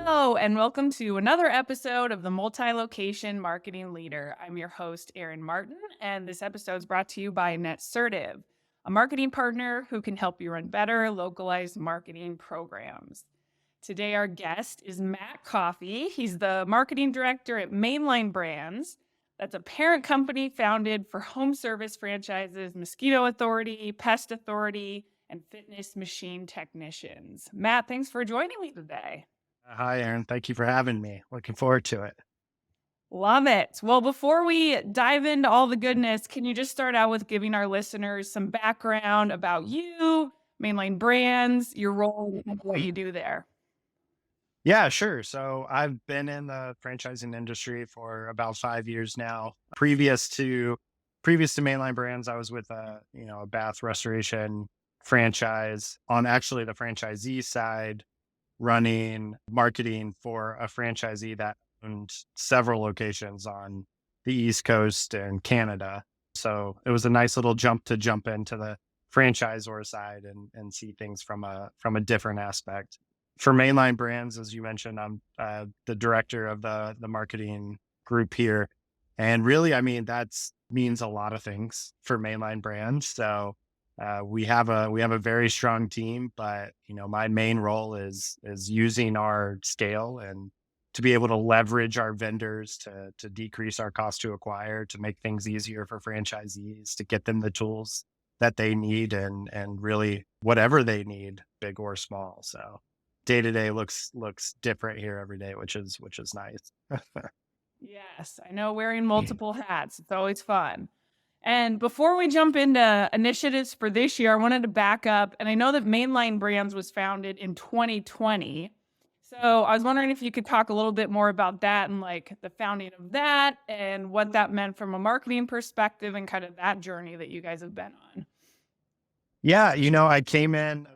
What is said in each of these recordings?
Hello, and welcome to another episode of the Multi-Location Marketing Leader. I'm your host, Erin Martin, and this episode is brought to you by Netsertive, a marketing partner who can help you run better, localized marketing programs. Today, our guest is Matt Coffey. He's the marketing director at Mainline Brands. That's a parent company founded for home service franchises, Mosquito Authority, Pest Authority, and fitness machine technicians. Matt, thanks for joining me today. Hi, Aaron. Thank you for having me. Looking forward to it. Love it. Well, before we dive into all the goodness, can you just start out with giving our listeners some background about you, Mainline Brands, your role, and what you do there? Yeah, sure. So I've been in the franchising industry for about 5 years now. Previous to Mainline Brands, I was with a bath restoration franchise on actually the franchisee side, running marketing for a franchisee that owned several locations on the East Coast and Canada. So it was a nice little jump into the franchisor side and see things from a different aspect. For Mainline Brands, as you mentioned, I'm the director of the marketing group here, and really, I mean, that's means a lot of things for Mainline Brands. So we have a very strong team, but my main role is using our scale and to be able to leverage our vendors to decrease our cost to acquire, to make things easier for franchisees, to get them the tools that they need and really whatever they need, big or small. So day to day looks different here every day, which is nice. Yes, I know wearing multiple hats. It's always fun. And before we jump into initiatives for this year, I wanted to back up. And I know that Mainline Brands was founded in 2020. So I was wondering if you could talk a little bit more about that and like the founding of that and what that meant from a marketing perspective and kind of that journey that you guys have been on. Yeah, I came in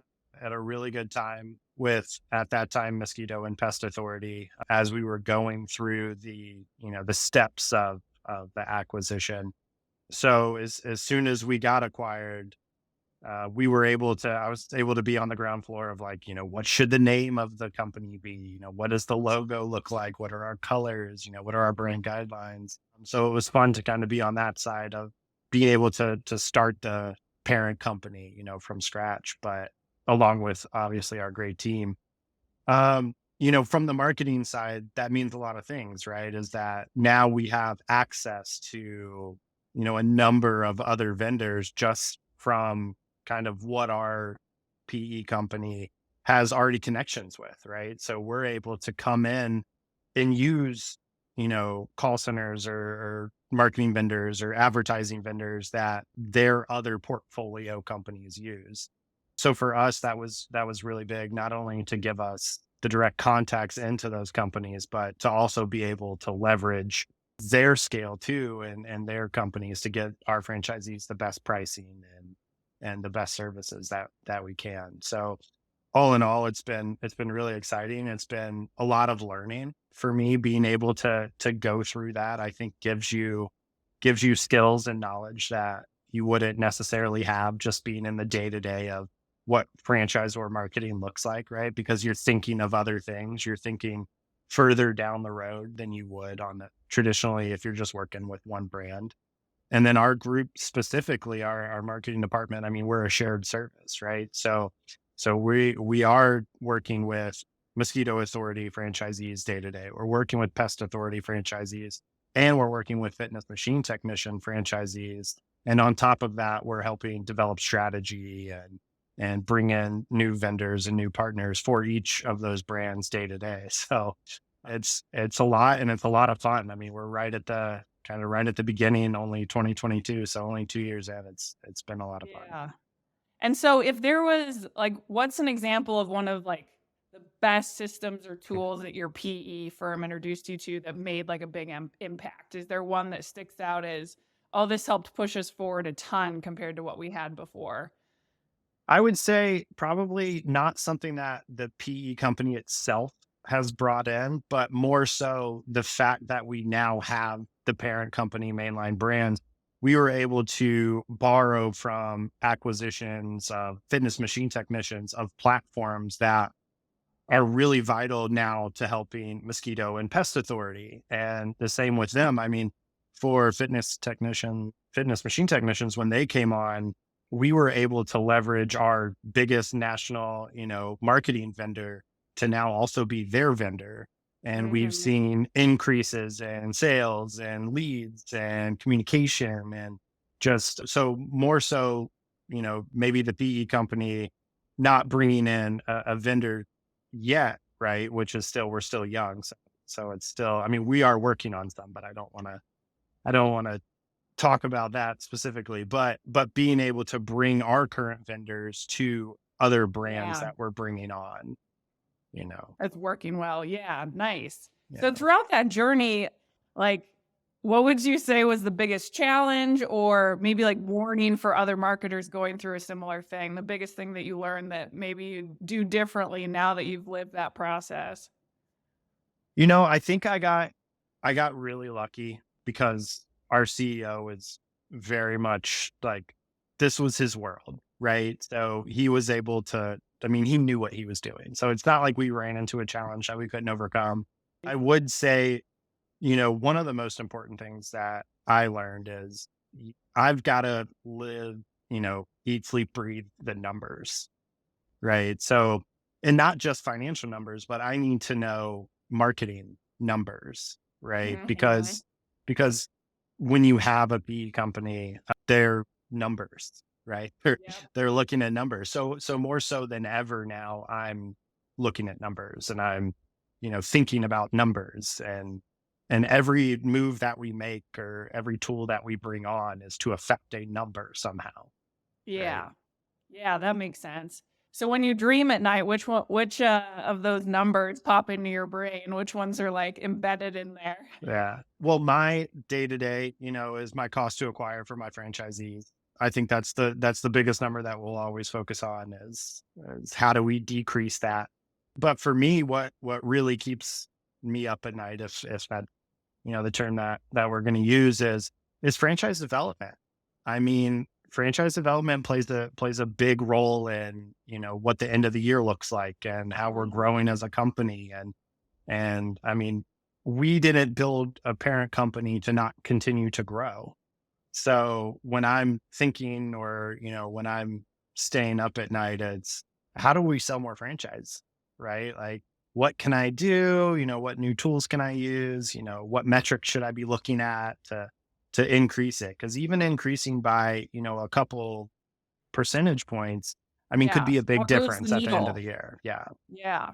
at a really good time with, at that time, Mosquito and Pest Authority as we were going through the steps of the acquisition. So as soon as we got acquired, I was able to be on the ground floor of like, what should the name of the company be? What does the logo look like? What are our colors? What are our brand guidelines? So it was fun to kind of be on that side of being able to start the parent company, from scratch, but along with obviously our great team. From the marketing side, that means a lot of things, right? Is that now we have access to, a number of other vendors just from kind of what our PE company has already connections with, right? So we're able to come in and use, call centers or marketing vendors or advertising vendors that their other portfolio companies use. So for us, that was really big, not only to give us the direct contacts into those companies, but to also be able to leverage their scale too and their companies to get our franchisees the best pricing and the best services that we can. So all in all, it's been really exciting. It's been a lot of learning for me. Being able to go through that, I think gives you skills and knowledge that you wouldn't necessarily have just being in the day to day of what franchise or marketing looks like, right? Because you're thinking of other things. You're thinking further down the road than you would on the traditionally if you're just working with one brand. And then our group specifically, our marketing department, I mean, we're a shared service, right? So we are working with Mosquito Authority franchisees day to day. We're working with Pest Authority franchisees, and we're working with fitness machine technician franchisees. And on top of that, we're helping develop strategy and bring in new vendors and new partners for each of those brands day to day. So it's a lot and it's a lot of fun. I mean, we're right at the beginning, only 2022, so only 2 years in. It's been a lot of fun. Yeah. And so if there was like, what's an example of one of like the best systems or tools that your PE firm introduced you to that made like a big impact? Is there one that sticks out as, oh, this helped push us forward a ton compared to what we had before? I would say probably not something that the PE company itself has brought in, but more so the fact that we now have the parent company, Mainline Brands. We were able to borrow from acquisitions of fitness machine technicians of platforms that are really vital now to helping Mosquito and Pest Authority. And the same with them. I mean, for fitness machine technicians, when they came on, we were able to leverage our biggest national, marketing vendor to now also be their vendor. And we've Hmm. seen increases in sales and leads and communication and just so more so, maybe the PE company not bringing in a vendor yet, right? Which is still, we're still young. So it's still, I mean, we are working on some, but I don't want to talk about that specifically, but being able to bring our current vendors to other brands Yeah. that we're bringing on, you know. It's working well. Yeah, nice. So Yeah. throughout that journey, like, what would you say was the biggest challenge or maybe like warning for other marketers going through a similar thing? The biggest thing that you learned that maybe you do differently now that you've lived that process? I think I got really lucky because our CEO is very much like this was his world, right? So he was able to, I mean, he knew what he was doing. So it's not like we ran into a challenge that we couldn't overcome. I would say, one of the most important things that I learned is I've got to live, eat, sleep, breathe the numbers, right? So, and not just financial numbers, but I need to know marketing numbers, right? Mhm. Because when you have a PE company, they're numbers, right? Yep. They're looking at numbers. So more so than ever now, I'm looking at numbers and I'm, thinking about numbers and every move that we make or every tool that we bring on is to affect a number somehow, right? Yeah. Yeah, that makes sense. So when you dream at night, which of those numbers pop into your brain? Which ones are like embedded in there? Yeah. Well, my day to day, is my cost to acquire for my franchisees. I think that's the biggest number that we'll always focus on is how do we decrease that. But for me, what really keeps me up at night, if that the term that we're going to use is franchise development. I mean, franchise development plays a big role in what the end of the year looks like and how we're Mhm. growing as a company and I mean, we didn't build a parent company to not continue to grow. So when I'm thinking or, when I'm staying up at night, it's how do we sell more franchise? Right? Like, what can I do? What new tools can I use? What metrics should I be looking at to increase it? Because even increasing by, a couple percentage points, I mean, could Yeah. be a big What moves the difference at the end of needle? the year. Yeah. Yeah.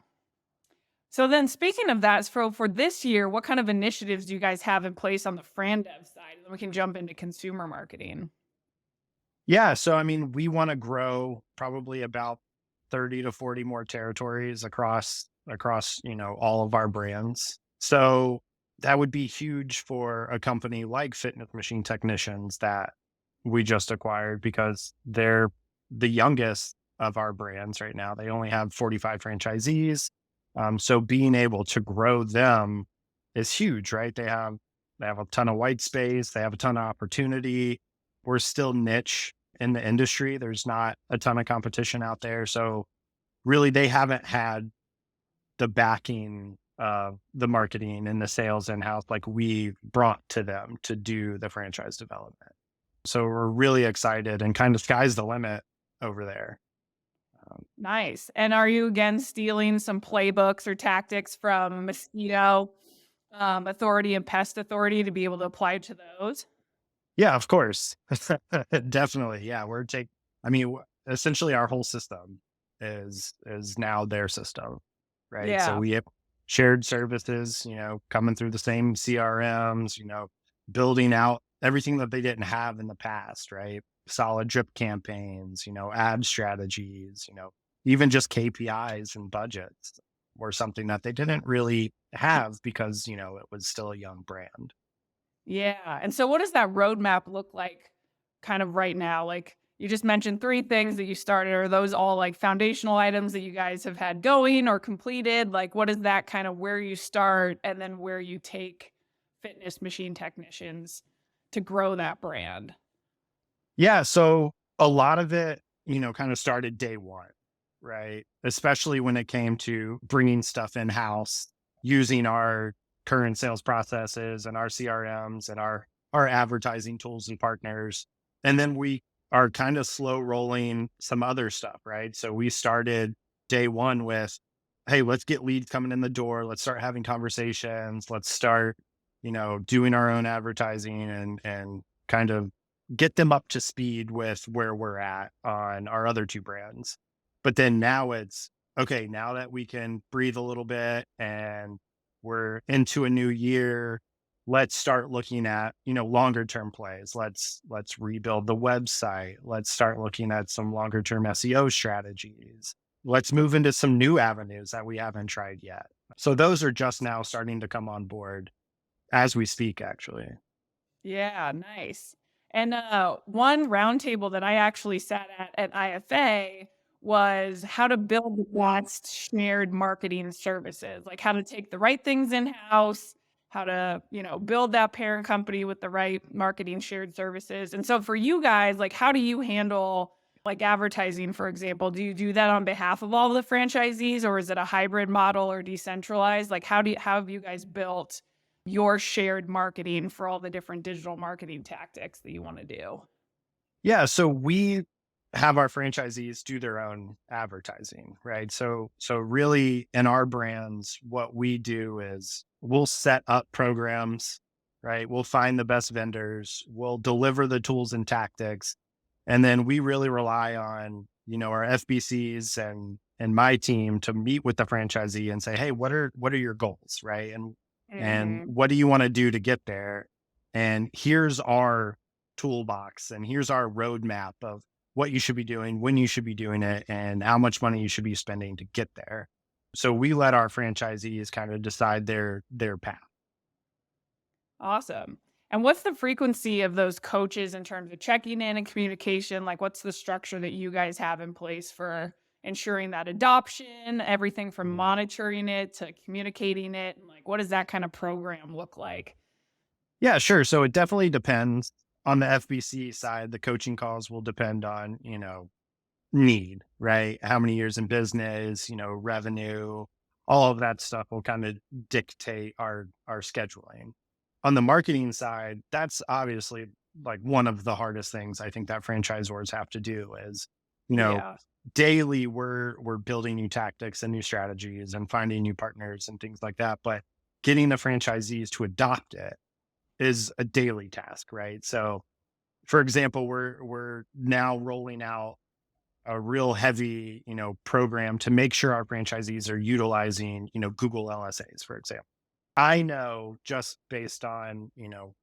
So then speaking of that, for this year, what kind of initiatives do you guys have in place on the Fran Dev side? And then we can jump into consumer marketing. Yeah, so I mean, we want to grow probably about 30 to 40 more territories across, all of our brands. So that would be huge for a company like Fitness Machine Technicians that we just acquired because they're the youngest of our brands right now. They only have 45 franchisees. So being able to grow them is huge, right? They have a ton of white space, they have a ton of opportunity. We're still niche in the industry. There's not a ton of competition out there. So really they haven't had the backing of the marketing and the sales in-house like we brought to them to do the franchise development. So we're really excited and kind of sky's the limit over there. Um, Nice. And are you again stealing some playbooks or tactics from Mosquito Authority and Pest Authority to be able to apply to those? yeah, of course. Definitely. Yeah, I mean, essentially our whole system is now their system, right? So Yeah. we have shared services, coming through the same CRMs, building out everything that they didn't have in the past, right? Solid drip campaigns, ad strategies, even just KPIs and budgets were something that they didn't really have because, it was still a young brand. Yeah. And so what does that roadmap look like kind of right now? Like you just mentioned three things that you started. Are those all like foundational items that you guys have had going or completed? Like what is that kind of where you start and then where you take fitness machine technicians to grow that brand? Yeah, so a lot of it, kind of started day one, right? Especially when it came to bringing stuff in house, using our current sales processes and our CRMs and our advertising tools and partners. And then we are kind of slow rolling some other stuff, right? So we started day one with, hey, let's get leads coming in the door. Let's start having conversations. Let's start, doing our own advertising and kind of get them up to speed with where we're at on our other two brands. But then now it's okay, now that we can breathe a little bit and we're into a new year, let's start looking at, longer term plays. Let's rebuild the website. Let's start looking at some longer term SEO strategies. Let's move into some new avenues that we haven't tried yet. So those are just now starting to come on board as we speak, actually. Yeah, nice. And one roundtable that I actually sat at IFA was how to build the best shared marketing services, like how to take the right things in house, how to, build that parent company with the right marketing shared services. And so for you guys, like how do you handle like advertising, for example? Do you do that on behalf of all the franchisees, or is it a hybrid model or decentralized? Like how have you guys built your shared marketing for all the different digital marketing tactics that you want to do? Yeah, so we have our franchisees do their own advertising, right? So really in our brands, what we do is we'll set up programs, right? We'll find the best vendors, we'll deliver the tools and tactics, and then we really rely on, our FBCs and my team to meet with the franchisee and say, "Hey, what are your goals, right? And Mhm. what do you want to do to get there? And here's our toolbox and here's our roadmap of what you should be doing, when you should be doing it, and how much money you should be spending to get there." So we let our franchisees kind of decide their path. Awesome. And what's the frequency of those coaches in terms of checking in and communication? Like, what's the structure that you guys have in place for ensuring that adoption, everything from Mhm. monitoring it to communicating it? And like, what does that kind of program look like? Yeah, sure. So it definitely depends on the FBC side. The coaching calls will depend on, need, right? How many years in business, revenue, all of that stuff will kind of dictate our scheduling. On the marketing side, that's obviously like one of the hardest things I think that franchisors have to do is, you know, Yeah. daily we're building new tactics and new strategies and finding new partners and things like that. But getting the franchisees to adopt it is a daily task, right? So for example, we're now rolling out a real heavy, program to make sure our franchisees are utilizing, Google LSAs, for example. I know just based on,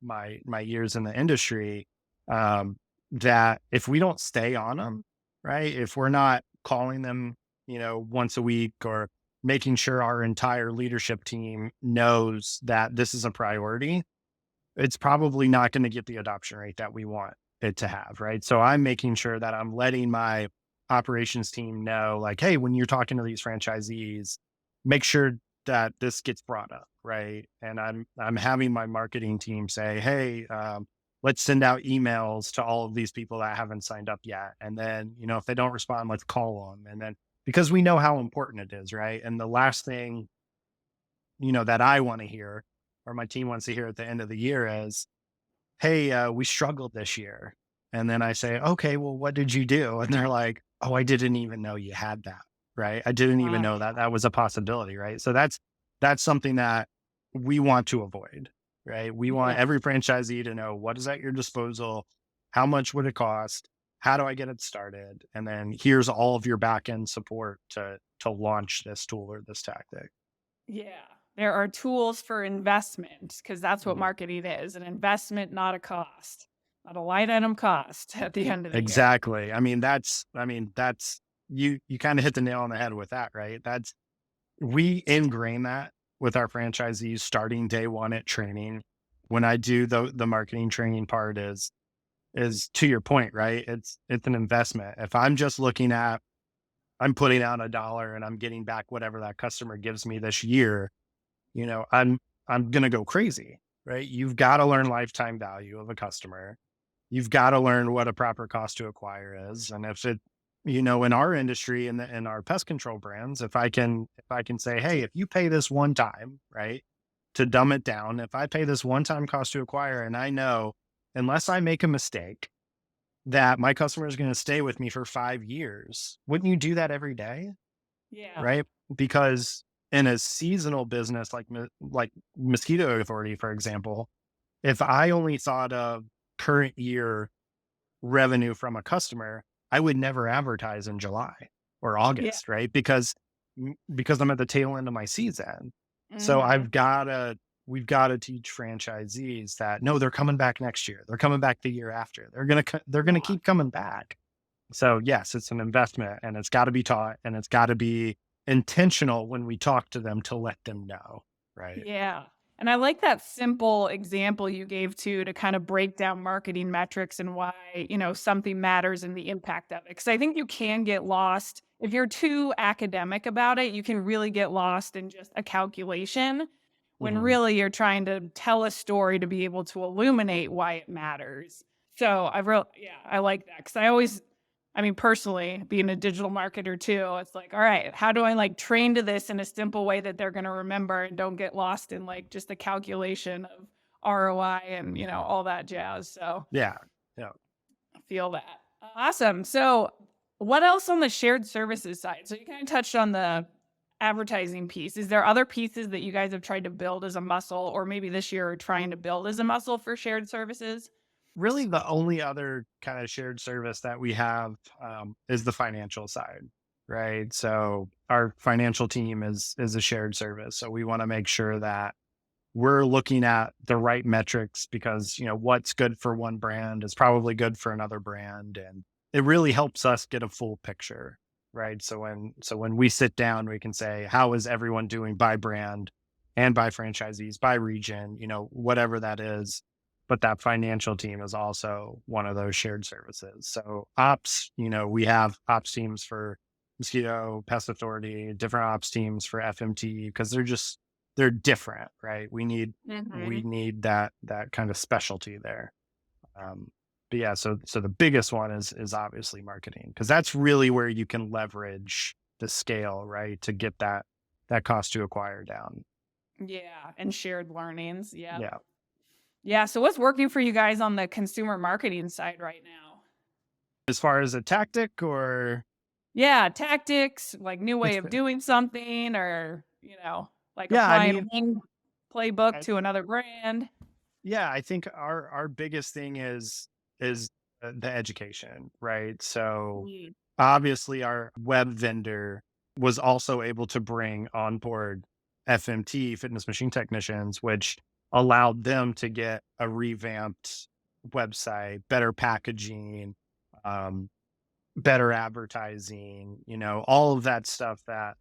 my years in the industry, um, that if we don't stay on them, right? If we're not calling them, once a week or making sure our entire leadership team knows that this is a priority, it's probably not going to get the adoption rate that we want it to have, right? So I'm making sure that I'm letting my operations team know, like, hey, when you're talking to these franchisees, make sure that this gets brought up, right? And I'm having my marketing team say, hey, let's send out emails to all of these people that haven't signed up yet, and then if they don't respond, let's call them, and then because we know how important it is, right? And the last thing that I want to hear or my team wants to hear at the end of the year is, hey, we struggled this year. And then I say, okay, well, what did you do? And they're like, oh, I didn't even know you had that. Right. I didn't even Wow. know that that was a possibility. Right. So that's something that we want to avoid. Right. We want Yeah. every franchisee to know what is at your disposal, how much would it cost, how do I get it started, and then here's all of your back end support to launch this tool or this tactic. Yeah. There are tools for investment because that's what Mhm. marketing is, an investment, not a cost, not a line item cost at the end of the year. Exactly. I mean, that's you kind of hit the nail on the head with that, right? That's we ingrain that with our franchisees starting day one at training. When I do the marketing training part is to your point, right? It's an investment. If I'm just looking at I'm putting out a dollar and I'm getting back whatever that customer gives me this year, I'm gonna go crazy, right? You've got to learn lifetime value of a customer. You've got to learn what a proper cost to acquire is. And if it in our industry and in our pest control brands, if I can say, hey, if you pay this one time, right, to dumb it down, if I pay this one time cost to acquire, and I know unless I make a mistake that my customer is going to stay with me for 5 years, wouldn't you do that every day? Yeah. Right? Because in a seasonal business like Mosquito Authority, for example, if I only thought of current year revenue from a customer, I would never advertise in July or Yeah. August, right? Because I'm at the tail end of my season. So Hmm. we've got to teach franchisees that no, they're coming back next year. They're coming back the year after. They're going to Yeah. keep coming back. So yes, it's an investment and it's got to be taught and it's got to be intentional when we talk to them to let them know, right? Yeah. And I like that simple example you gave too to kind of break down marketing metrics and why, something matters and the impact of it. Cause I think you can get lost if you're too academic about it, you can really get lost in just a calculation when Mhm. really you're trying to tell a story to be able to illuminate why it matters. So yeah, I like that. Cause I mean, personally, being a digital marketer too, it's like, all right, how do I like train to this in a simple way that they're going to remember and don't get lost in like just the calculation of ROI and, all that jazz. So Yeah. Yeah. I feel that. Awesome. So, what else on the shared services side? So, you kind of touched on the advertising piece. Is there other pieces that you guys have tried to build as a muscle, or maybe this year are trying to build as a muscle for shared services? Really, the only other kind of shared service that we have is the financial side, right? So our financial team is a shared service. So we want to make sure that we're looking at the right metrics because what's good for one brand is probably good for another brand, and it really helps us get a full picture, right? So when we sit down, we can say how is everyone doing by brand and by franchisees, by region, whatever that is. But that financial team is also one of those shared services. So ops, we have ops teams for Mosquito, Pest Authority, different ops teams for FMT because they're different, right? We Hmm. need that kind of specialty there. Um, but yeah, so the biggest one is obviously marketing because that's really where you can leverage the scale, right, to get that cost to acquire down. Yeah. And shared learnings. Yeah. Yeah. Yeah. So, what's working for you guys on the consumer marketing side right now? As far as a tactic or Yeah, tactics, like new way of doing something or, like yeah, I applying mean, one playbook I, to another brand. yeah, I think our biggest thing is the education, right? So Mm. obviously our web vendor was also able to bring on board FMT, fitness machine technicians, which allowed them to get a revamped website, better packaging, um, better advertising, all of that stuff that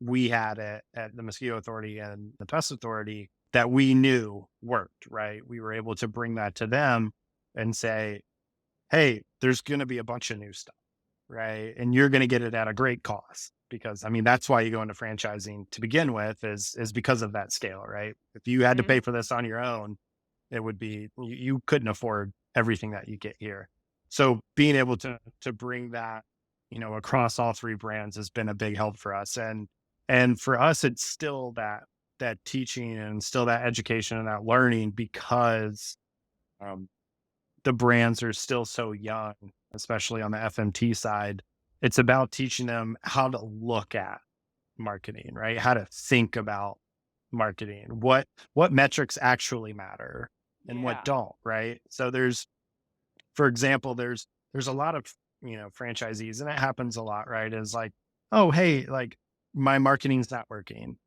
we had at the Mosquito Authority and the Pest Authority that we knew worked, right? We were able to bring that to them and say, hey, there's going to be a bunch of new stuff, right? And you're going to get it at a great cost because I mean that's why you go into franchising to begin with is because of that scale, right? If you had to pay Mhm. for this on your own, it would be you couldn't afford everything that you get here. So being able to bring that, across all three brands has been a big help for us. And for us, it's still that teaching and still that education and that learning because um, the brands are still so young, especially on the FMT side. It's about teaching them how to look at marketing, right? How to think about marketing. What metrics actually matter and what Yeah. don't, right? So for example, there's a lot of, franchisees and it happens a lot, right? Is like, "Oh, hey, like my marketing's not working."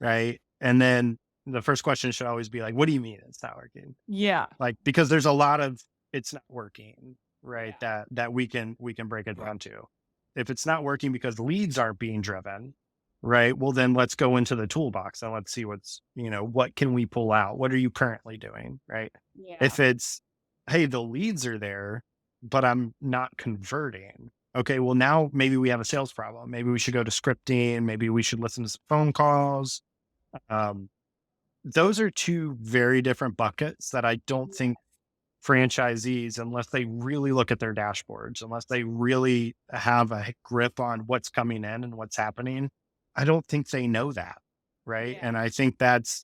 Right? And then the first question should always be like, "What do you mean it's not working?" Yeah. Like because there's a lot of it's not working, right? Yeah. That we can break it down to. If it's not working because leads aren't being driven, right? Well, then let's go into the toolbox and let's see what can we pull out? What are you currently doing, right? Yeah. If it's, hey, the leads are there, but I'm not converting. Okay, well now maybe we have a sales problem. Maybe we should go to scripting. Maybe we should listen to some phone calls. Um, those are two very different buckets that I don't think Yeah. franchisees, unless they really look at their dashboards, unless they really have a grip on what's coming in and what's happening, I don't think they know that. Right. Yeah. And I think that's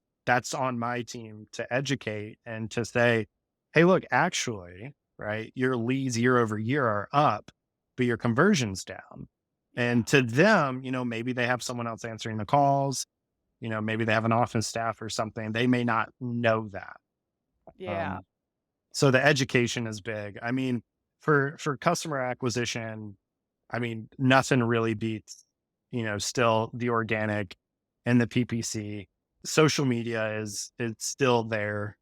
on my team to educate and to say, hey, look, actually, right, your leads year over year are up, but your conversion's down. Yeah. And to them, maybe they have someone else answering the calls, maybe they have an office staff or something. They may not know that. Yeah. Um, so the education is big. I mean, for customer acquisition, I mean, nothing really beats, still the organic and the PPC. Social media is it's still there.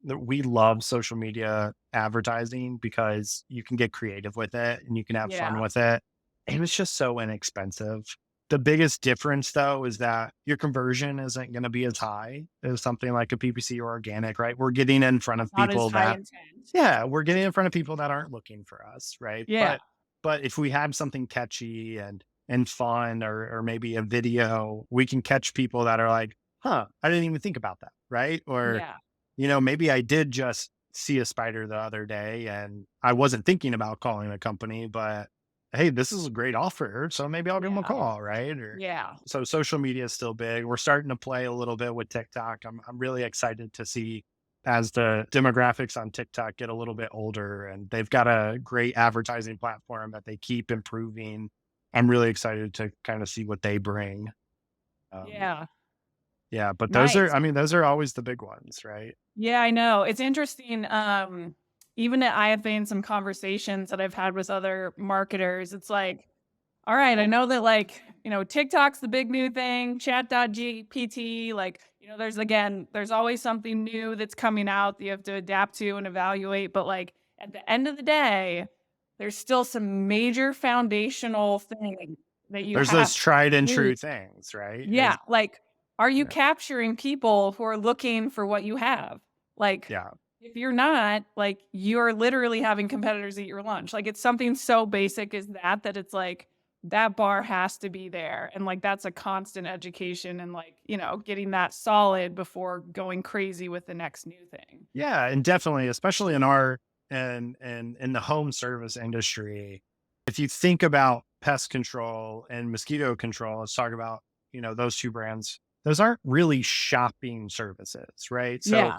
We love social media advertising because you can get creative with it and you can have fun Yeah. with it. And it's just so inexpensive. The biggest difference though is that your conversion isn't going to be as high as something like a PPC or organic, right? We're getting in front of Not as people high that intent. yeah, we're getting in front of people that aren't looking for us, right? Yeah. But if we had something catchy and fun or maybe a video, we can catch people that are like, "Huh, I didn't even think about that," right? Or, Yeah. maybe I did just see a spider the other day and I wasn't thinking about calling a company, but hey, this is a great offer, so maybe I'll give them a Yeah. call, right? Or Yeah. so social media is still big. We're starting to play a little bit with TikTok. I'm really excited to see as the demographics on TikTok get a little bit older and they've got a great advertising platform that they keep improving. I'm really excited to kind of see what they bring. Um, Yeah. yeah, but Nice. I mean, those are always the big ones, right? Yeah, I know. It's interesting. Even I have been in some conversations that I've had with other marketers. It's like, all right, I know that TikTok's the big new thing, Chat.GPT, there's always something new that's coming out that you have to adapt to and evaluate. But like at the end of the day, there's still some major foundational thing that you There's those have tried and to do. true things, right? Yeah, like, are you Yeah, capturing people who are looking for what you have? Like, yeah. if you're not, like, you're literally having competitors eat your lunch. Like, it's something so basic as that it's like, that bar has to be there, and, like, that's a constant education and, getting that solid before going crazy with the next new thing. Yeah, and definitely, especially in our and in the home service industry, if you think about pest control and mosquito control, let's talk about, those two brands. Those aren't really shopping services, right? So Yeah,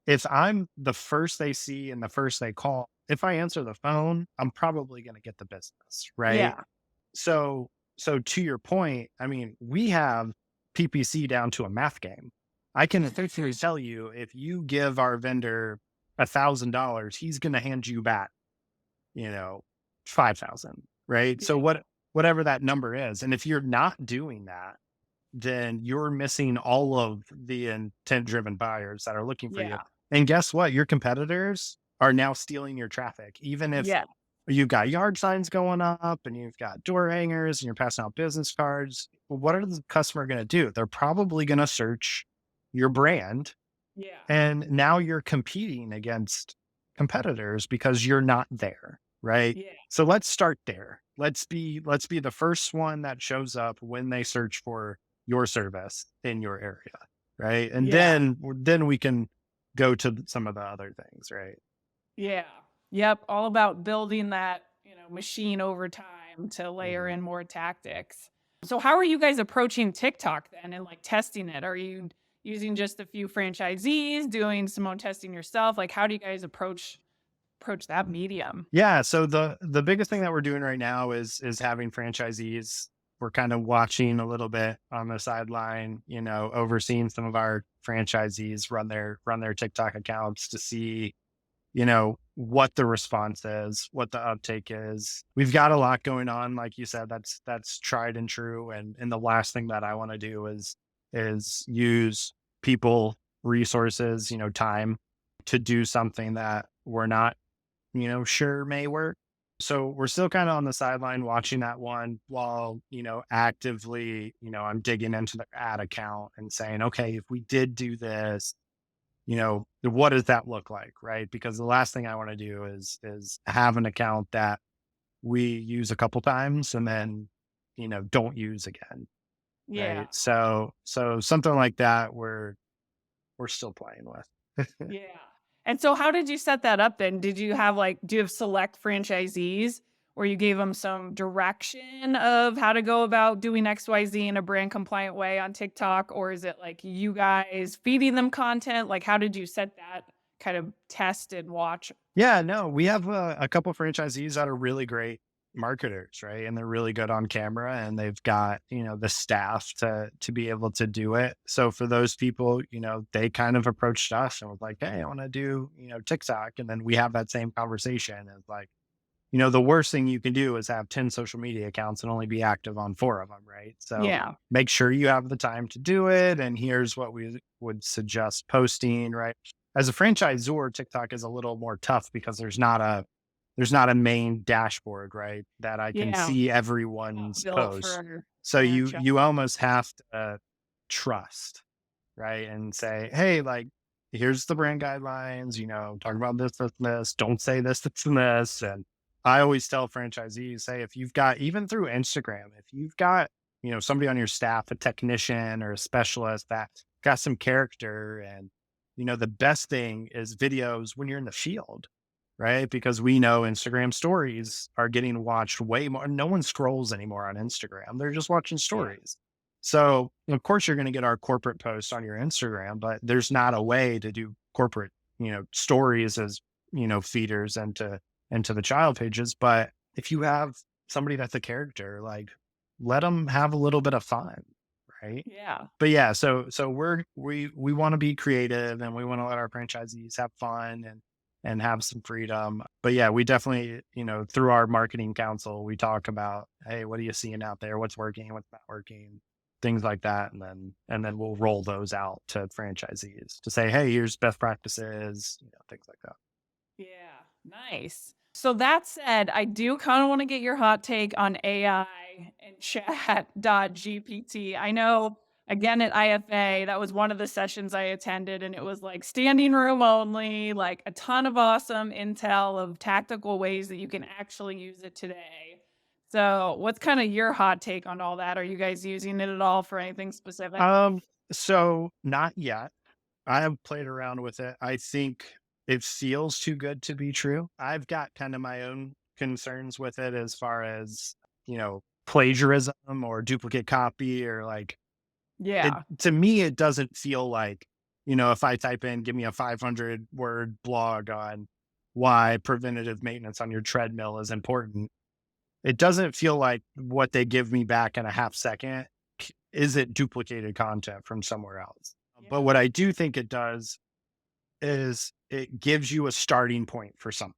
if I'm the first they see and the first they call, if I answer the phone, I'm probably going to get the business, right? yeah, So so to your point, I mean, we have PPC down to a math game. I can effectively tell you if you give our vendor $1,000, he's going to hand you back, you know, 5,000, right? So yeah, whatever that number is. And if you're not doing that, then you're missing all of the intent driven buyers that are looking for you. yeah, And guess what? Your competitors are now stealing your traffic. Even if yeah, you've got yard signs going up and you've got door hangers and you're passing out business cards, what are the customer going to do? They're probably going to search your brand. yeah, And now you're competing against competitors because you're not there, right? yeah, So let's start there. Let's be the first one that shows up when they search for your service in your area, right? And yeah. then we can go to some of the other things, right? Yeah. Yep, all about building that, machine over time to layer Mhm. in more tactics. So how are you guys approaching TikTok then and like testing it? Are you using just a few franchisees, doing some own testing yourself? Like how do you guys approach that medium? Yeah, so the biggest thing that we're doing right now is having franchisees. We're kind of watching a little bit on the sideline, overseeing some of our franchisees run their TikTok accounts to see, what the response is, what the uptake is. We've got a lot going on, like you said, that's tried and true. And the last thing that I want to do is use people, resources, time to do something that we're not sure may work. So we're still kind of on the sideline watching that one while, actively, I'm digging into the ad account and saying, okay, if we did do this, what does that look like? Right. Because the last thing I want to do is have an account that we use a couple times and then, don't use again. Yeah. Right. So something like that we're still playing with. Yeah. And so how did you set that up then? Did you have like do you have select franchisees where you gave them some direction of how to go about doing XYZ in a brand compliant way on TikTok? Or is it like you guys feeding them content? Like how did you set that kind of test and watch? Yeah, no, we have a couple franchisees that are really great marketers, right? And they're really good on camera, and they've got, the staff to be able to do it. So for those people, they kind of approached us and was like, "Hey, I want to do, TikTok." And then we have that same conversation. And it's like, the worst thing you can do is have 10 social media accounts and only be active on 4 of them, right? So Yeah. make sure you have the time to do it. And here's what we would suggest posting, right? As a franchisor, TikTok is a little more tough because there's not a main dashboard, right? That I can Yeah. see Not everyone's built post. for So you franchise. you almost have to trust, right? And say, hey, like, here's the brand guidelines, talk about this, this, don't say this, and this. And I always tell franchisees, hey, if you've got, even through Instagram, if you've got, somebody on your staff, a technician or a specialist that got some character, and, the best thing is videos when you're in the field, right? Because we know Instagram stories are getting watched way more. No one scrolls anymore on Instagram. They're just watching Yeah. stories. So, of course, you're going to get our corporate posts on your Instagram, but there's not a way to do corporate, stories as, feeders into the child pages. But if you have somebody that's a character, like, let them have a little bit of fun, right? Yeah. But yeah, so we want to be creative, and we want to let our franchisees have fun and have some freedom. But yeah, we definitely, through our marketing council, we talk about, hey, what are you seeing out there? What's working? What's not working? Things like that. And then we'll roll those out to franchisees to say, hey, here's best practices, things like that. Yeah, nice. So that said, I do kind of want to get your hot take on AI and chat.gpt. I know again at IFA, that was one of the sessions I attended, and it was like standing room only, like a ton of awesome intel of tactical ways that you can actually use it today. So, what's kind of your hot take on all that? Are you guys using it at all for anything specific? Um, so not yet. I have played around with it. I think it feels too good to be true. I've got kind of my own concerns with it as far as, plagiarism or duplicate copy, or like, it Yeah. to me, it doesn't feel like, if I type in, give me a 500-word blog on why preventative maintenance on your treadmill is important. It doesn't feel like what they give me back in a half second isn't duplicated content from somewhere else. But Yeah. what I do think it does is it gives you a starting point for something,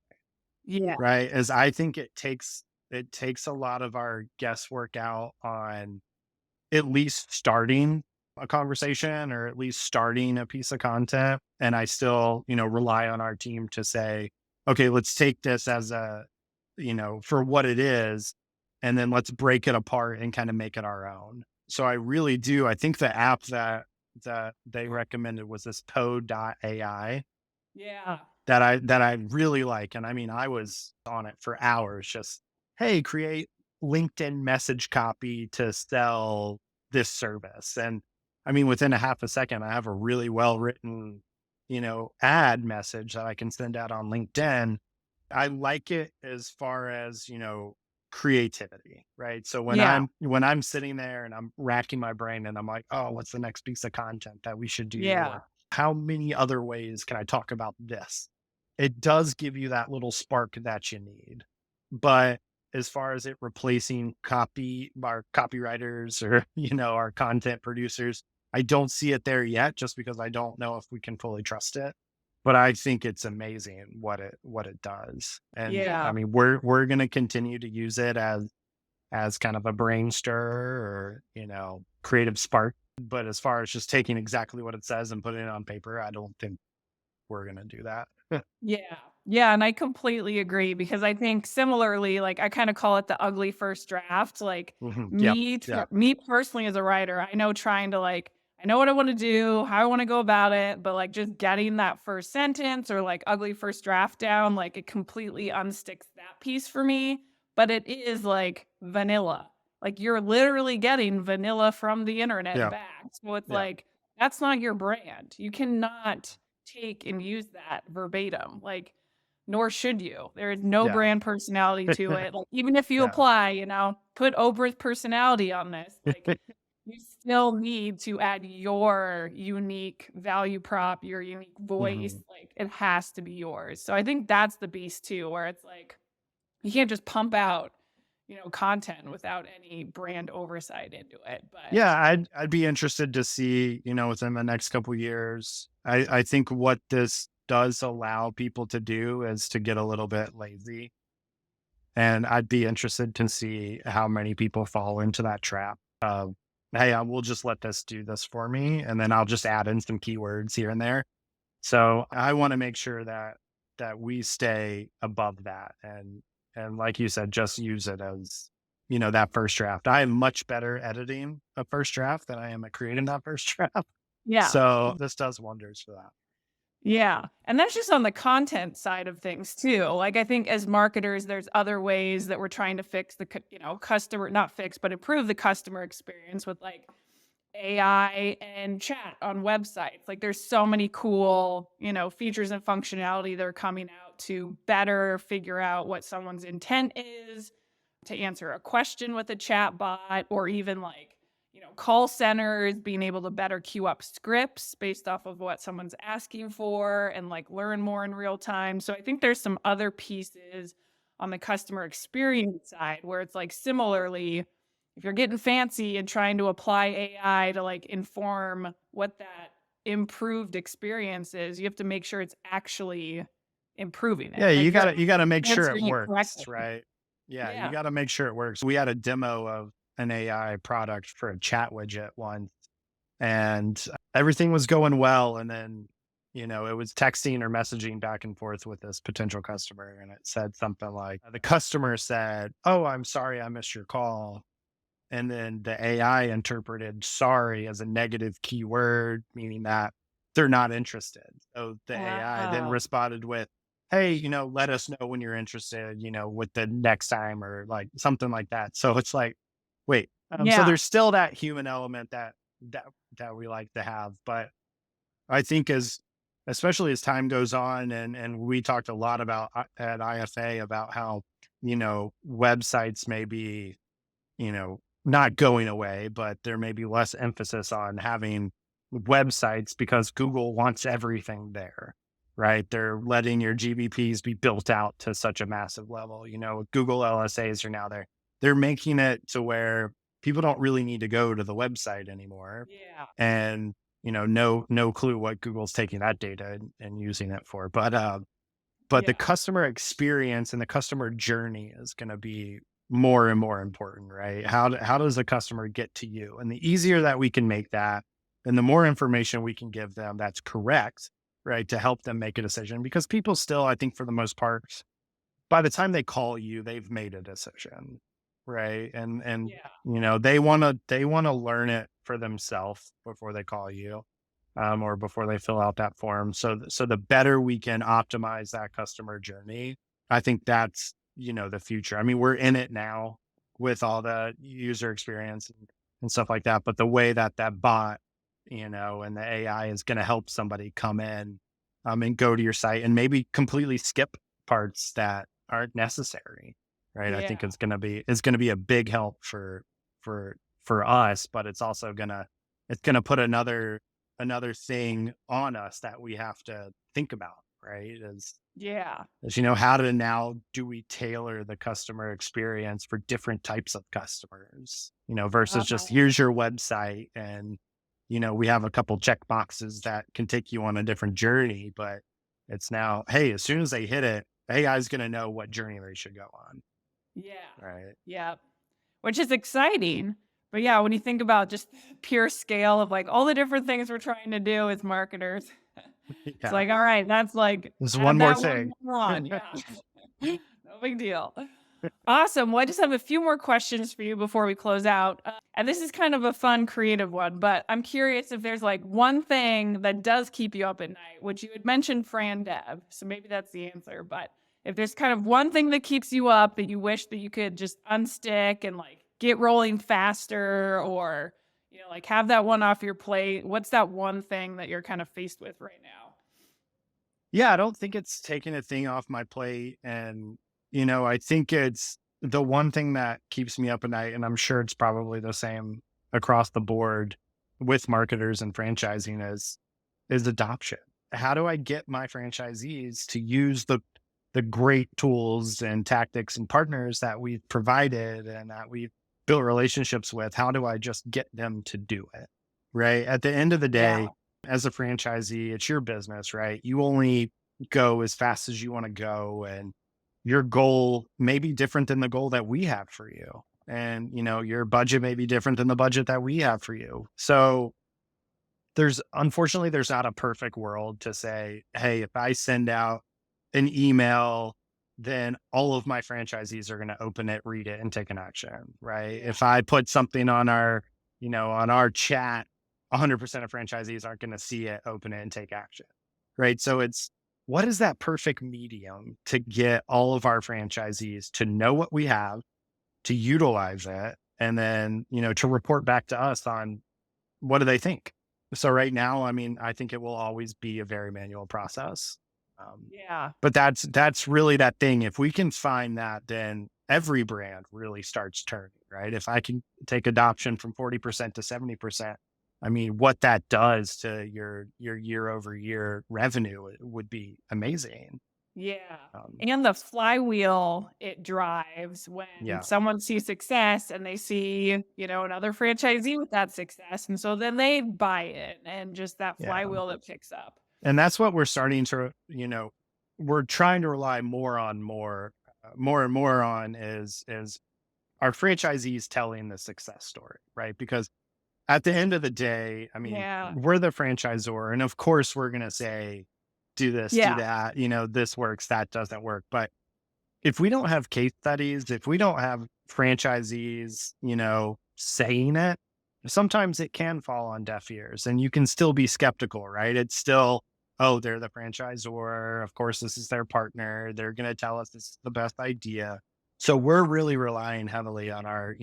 Yeah. right? As I think it takes a lot of our guesswork out on at least starting a conversation, or at least starting a piece of content. And I still, rely on our team to say, okay, let's take this as for what it is, and then let's break it apart and kind of make it our own. So I really do. I think the app that they recommended was this AI Yeah. that I really like. And I mean, I was on it for hours, just, hey, create LinkedIn message copy to sell this service. And I mean, within a half a second, I have a really well written, ad message that I can send out on LinkedIn. I like it as far as, creativity, right? So when Yeah. I'm sitting there and I'm racking my brain and I'm like, oh, what's the next piece of content that we should do? Yeah. Or how many other ways can I talk about this? It does give you that little spark that you need. But as far as it replacing our copywriters, or, our content producers, I don't see it there yet, just because I don't know if we can fully trust it. But I think it's amazing what it does. And I Yeah. mean, we're gonna continue to use it as kind of a brain stirrer, or, creative spark. But as far as just taking exactly what it says and putting it on paper, I don't think we're gonna do that. Yeah. Yeah, and I completely agree because I think similarly, like, I kinda call it the ugly first draft, like, Mhm. Yep. Yep. me personally as a writer, I know trying to, like I know what I wanna do, how I wanna go about it, but, like, just getting that first sentence or, like, ugly first draft down, like, it completely unsticks that piece for me, but it is, like, vanilla. Like, you're literally getting vanilla from the internet Yeah. back, so it's Yeah. like, that's not your brand. You cannot take and use that verbatim. Like, nor should you. There is no Yeah. brand personality to it. Like, even if you Yeah. apply, put Oprah's personality on this. Like, you still need to add your unique value prop, your unique voice. Mhm. Like, it has to be yours. So I think that's the beast too, where it's like you can't just pump out, content without any brand oversight into it. But Yeah, I'd be interested to see, within the next couple years. I think what this does allow people to do is to get a little bit lazy. And I'd be interested to see how many people fall into that trap of, hey, I will just let this do this for me. And then I'll just add in some keywords here and there. So I want to make sure that we stay above that and like you said, just use it as, that first draft. I am much better editing a first draft than I am at creating that first draft. yeah. So this does wonders for that. Yeah, and that's just on the content side of things too. Like, I think as marketers, there's other ways that we're trying to fix the customer, not fix, but improve the customer experience with like AI and chat on websites. Like, there's so many cool, features and functionality that are coming out to better figure out what someone's intent is, to answer a question with a chat bot, or even like, call centers being able to better queue up scripts based off of what someone's asking for and like learn more in real time. So I think there's some other pieces on the customer experience side where it's like similarly, if you're getting fancy and trying to apply AI to like inform what that improved experience is, you have to make sure it's actually improving Yeah, it. Like, you you're gotta make sure it answering it works, correctly. right? Yeah, you Yeah. gotta make sure it works. We had a demo of an AI product for a chat widget once, and everything was going well. And then, it was texting or messaging back and forth with this potential customer, and it said something like, the customer said, "Oh, I'm sorry, I missed your call." And then the AI interpreted sorry as a negative keyword, meaning that they're not interested. So the AI then Oh, responded with, hey, let us know when you're interested, with the next time or like something like that. So it's like, wait, so yeah. there's still that human element that that we like to have. But I think especially as time goes on, and we talked a lot about at IFA about how, websites may be, not going away, but there may be less emphasis on having websites because Google wants everything there, right? They're letting your GBPs be built out to such a massive level. Google LSAs are now there. They're making it to where people don't really need to go to the website anymore. Yeah. And, no clue what Google's taking that data and using it for. But the Yeah. customer experience and the customer journey is gonna be more and more important, right? How does the customer get to you? And the easier that we can make that, and the more information we can give them that's correct, right, to help them make a decision. Because people still, I think for the most part, by the time they call you, they've made a decision, right? And Yeah. they wanna learn it for themselves before they call you, or before they fill out that form. So the better we can optimize that customer journey, I think that's, the future. I mean, we're in it now with all the user experience and stuff like that. But the way that bot, and the AI is going to help somebody come in, and go to your site and maybe completely skip parts that aren't necessary. Right. I think Yeah. it's gonna be a big help for us, but it's gonna put another thing on us that we have to think about, right? Yeah. As how do we tailor the customer experience for different types of customers, versus just Uh-huh. here's your website and, we have a couple check boxes that can take you on a different journey, but it's now, hey, as soon as they hit it, AI is going to know what journey they should go on, Yeah. right? Yeah. Which is exciting. But yeah, when you think about just pure scale of like all the different things we're trying to do as marketers, it's Yeah. like, all right, that's like There's one add more that one thing. more on. Yeah. No big deal. Awesome. Well, I just have a few more questions for you before we close out. And this is kind of a fun, creative one, but I'm curious if there's like one thing that does keep you up at night, which you had mentioned Fran Dev. So maybe that's the answer. But if there's kind of one thing that keeps you up that you wish that you could just unstick and like get rolling faster or, like have that one off your plate, what's that one thing that you're kind of faced with right now? Yeah, I don't think it's taking a thing off my plate. And, I think it's the one thing that keeps me up at night. And I'm sure it's probably the same across the board with marketers and franchising is adoption. How do I get my franchisees to use the great tools and tactics and partners that we've provided and that we've built relationships with? How do I just get them to do it? Right. At the end of the Yeah. day, as a franchisee, it's your business, right? You only go as fast as you want to go. And your goal may be different than the goal that we have for you. And, your budget may be different than the budget that we have for you. So there's not a perfect world to say, hey, if I send out an email, then all of my franchisees are going to open it, read it, and take an action, right? Yeah. If I put something on our chat, 100% of franchisees aren't going to see it, open it, and take action, right? So it's what is that perfect medium to get all of our franchisees to know what we have, to utilize it, and then, to report back to us on what do they think? So right now, I mean, I think it will always be a very manual process. Um, Yeah. but that's really that thing. If we can find that, then every brand really starts turning, right? If I can take adoption from 40% to 70%, I mean, what that does to your year over year revenue would be amazing. Yeah. Um, And the flywheel it drives when yeah, someone sees success and they see, another franchisee with that success. And so then they buy it and just that yeah. flywheel that picks up. And that's what we're starting to, we're trying to rely more and more on is our franchisees telling the success story, right? Because at the end of the day, I mean, Yeah. we're the franchisor, and of course, we're going to say, do this, do Yeah. that, this works, that doesn't work. But if we don't have case studies, if we don't have franchisees, saying it, sometimes it can fall on deaf ears and you can still be skeptical, right? It's still, oh, they're the franchisor. Of course, this is their partner. They're going to tell us this is the best idea. So we're really relying heavily on our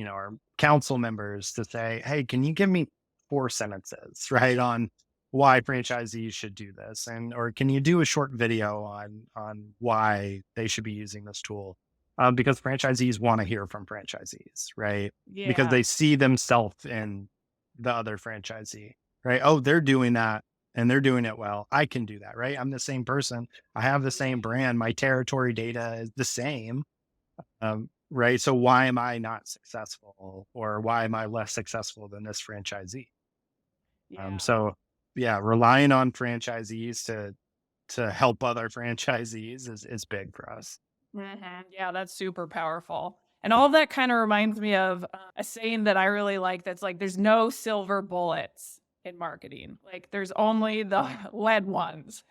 council members to say, hey, can you give me 4 sentences, right, on why franchisees should do this, and or can you do a short video on why they should be using this tool, because franchisees want to hear from franchisees, right? Because Yeah. they see themselves in the other franchisee, right? Oh, they're doing that and they're doing it well, I can do that, right? I'm the same person, I have the same brand, my territory data is the same, right? So why am I not successful, or why am I less successful than this franchisee? Yeah. So yeah, relying on franchisees to help other franchisees is big for us. Yeah, that's super powerful. And all of that kind of reminds me of a saying that I really like that's like, there's no silver bullets in marketing. Like, there's only the lead ones.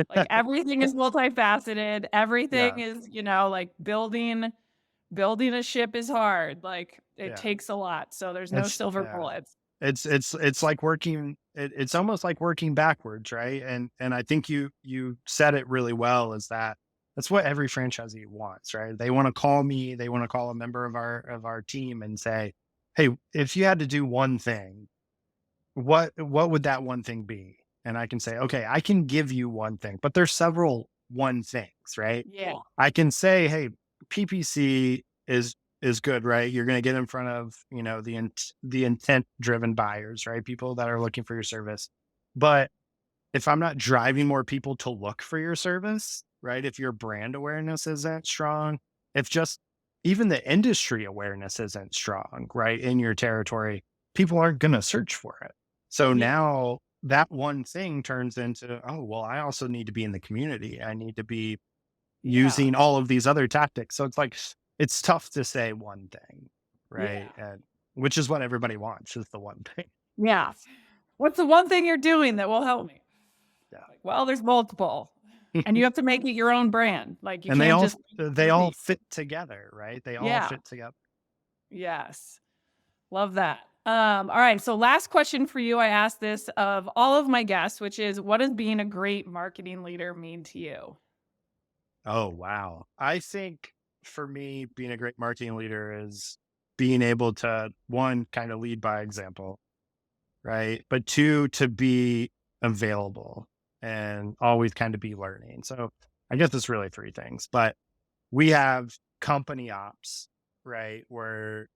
Like, everything is multifaceted. Everything Yeah, is, like building a ship is hard. Like, it yeah. takes a lot. So there's no It's silver yeah. bullets. It's like it's almost like working backwards, right? And I think you said it really well, is that that's what every franchisee wants, right? They want to call me, they want to call a member of our team and say, "Hey, if you had to do one thing, what would that one thing be?" And I can say, "Okay, I can give you one thing, but there's several one things, right?" Yeah. I can say, "Hey, PPC is good, right? You're going to get in front of, the intent driven buyers, right? People that are looking for your service. But if I'm not driving more people to look for your service, right? If your brand awareness isn't strong, if just even the industry awareness isn't strong, right, in your territory, people aren't going to search for it. So Yeah. now that one thing turns into, oh, well, I also need to be in the community. I need to be Yeah. using all of these other tactics. So it's like, it's tough to say one thing, right? Yeah. And which is what everybody wants, is the one thing. Yeah. What's the one thing you're doing that will help me? Yeah. Like, well, there's multiple. And you have to make it your own brand. Like, you And they can't all just they all copy. fit together, right? They all Yeah. fit together. Yes. Love that. All right. So last question for you. I asked this of all of my guests, which is, what does being a great marketing leader mean to you? Oh, wow. I think for me, being a great marketing leader is being able to, one, kind of lead by example, right? But two, to be available and always kind of be learning. So I guess it's really three things, but we have company ops, right? Where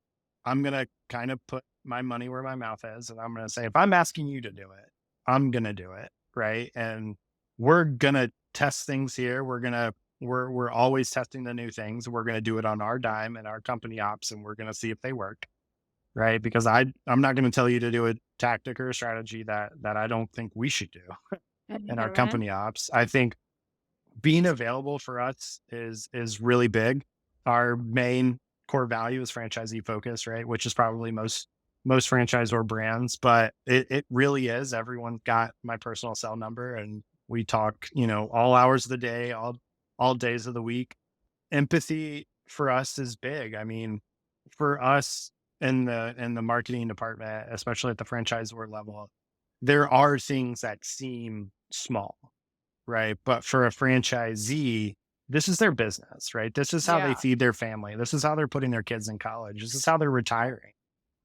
I'm going to kind of put my money where my mouth is. And I'm going to say, if I'm asking you to do it, I'm going to do it. Right. And we're going to test things here. We're always testing the new things. We're going to do it on our dime and our company ops, and we're going to see if they work. Right. Because I'm not going to tell you to do a tactic or a strategy that I don't think we should do in our Mhm. company ops. I think being available for us is really big. Our main core value is franchisee focus, right? Which is probably most franchisor brands, but it really is. Everyone's got my personal cell number, and we talk, all hours of the day, all days of the week. Empathy for us is big. I mean, for us in the marketing department, especially at the franchisor level, there are things that seem small, right? But for a franchisee, this is their business, right? This is how they Yeah. feed their family. This is how they're putting their kids in college. This is how they're retiring.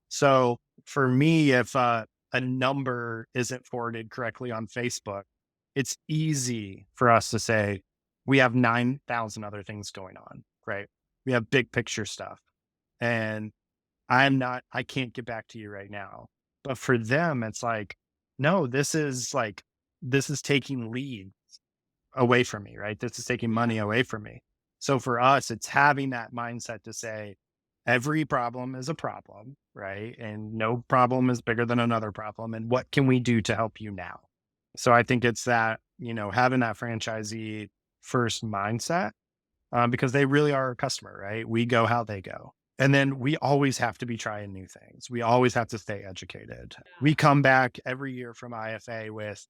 So for me, if a number isn't forwarded correctly on Facebook, it's easy for us to say, we have 9,000 other things going on, right? We have big picture stuff. And I can't get back to you right now. But for them, it's like, no, this is taking lead away from me, right? This is taking Yeah. money away from me. So for us, it's having that mindset to say every problem is a problem, right? And no problem is bigger than another problem. And what can we do to help you now? So I think it's that, having that franchisee first mindset, because they really are a customer, right? We go how they go. And then we always have to be trying new things. We always have to stay educated. We come back every year from IFA with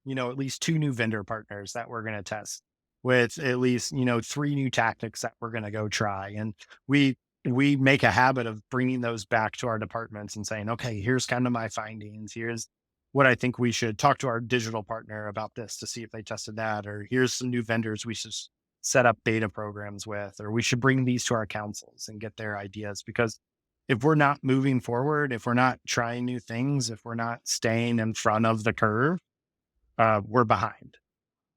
at least two new vendor partners that we're going to test, with at least, three new tactics that we're going to go try. And we, we make a habit of bringing those back to our departments and saying, okay, here's kind of my findings. Here's what I think we should talk to our digital partner about this to see if they tested that, or here's some new vendors we should set up beta programs with, or we should bring these to our councils and get their ideas. Because if we're not moving forward, if we're not trying new things, if we're not staying in front of the curve, we're behind,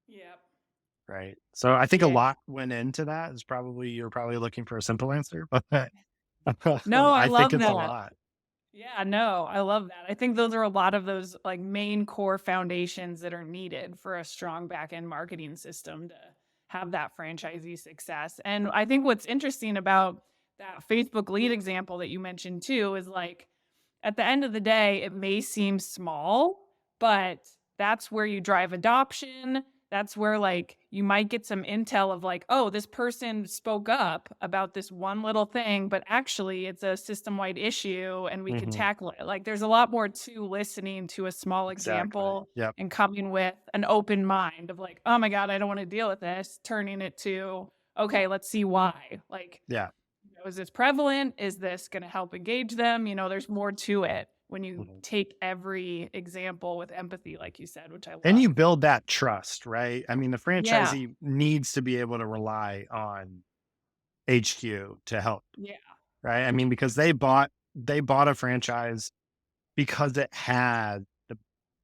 Yep. right? So I think a Yeah. lot went into that. Is probably You're probably looking for a simple answer, but No, I I think love it's a that. lot. Yeah, no, I love that. I think those are a lot of those like main core foundations that are needed for a strong back end marketing system to have that franchisee success. And I think what's interesting about that Facebook lead example that you mentioned too is like at the end of the day, it may seem small, but that's where you drive adoption. That's where like you might get some intel of like, oh, this person spoke up about this one little thing, but actually it's a system-wide issue and we could Hmm. tackle it. Like there's a lot more to listening to a small Exactly. example Yep. and coming with an open mind of like, oh my God, I don't want to deal with this, turning it to, okay, let's see why. Like Yeah. is this prevalent? Is this going to help engage them? There's more to it when you Mhm. take every example with empathy, like you said, which I And you love. build that trust, right? I mean, the Yeah. franchisee needs to be able to rely on HQ to help, Yeah. right? I mean, because they bought a franchise because it had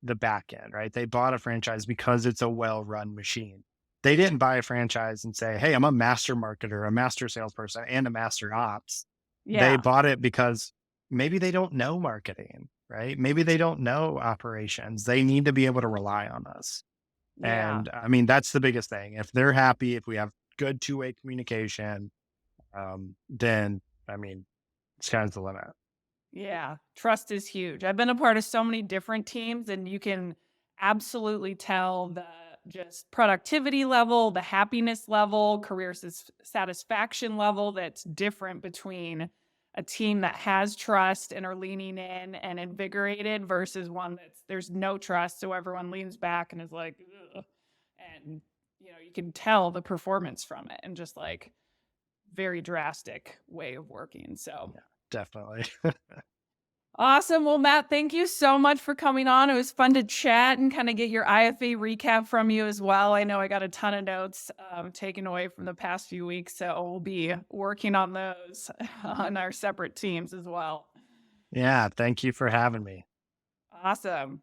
the back end, right? They bought a franchise because it's a well-run machine. They didn't buy a franchise and say, "Hey, I'm a master marketer, a master salesperson, and a master ops." They Yeah. bought it because maybe they don't know marketing, right? Maybe they don't know operations. They need to be able to rely on us. Yeah. And I mean, that's the biggest thing. If they're happy, if we have good two-way communication, then I mean, sky's the limit. Yeah, trust is huge. I've been a part of so many different teams, and you can absolutely tell the just productivity level, the happiness level, career satisfaction level that's different between a team that has trust and are leaning in and invigorated versus one that's there's no trust, so everyone leans back and is like, ugh. And you can tell the performance from it, and just like very drastic way of working. So Yeah, definitely. awesome. Well, Matt, thank you so much for coming on. It was fun to chat and kind of get your IFA recap from you as well. I know I got a ton of notes taken away from the past few weeks, so we'll be working on those on our separate teams as well. Yeah, thank you for having me. Awesome.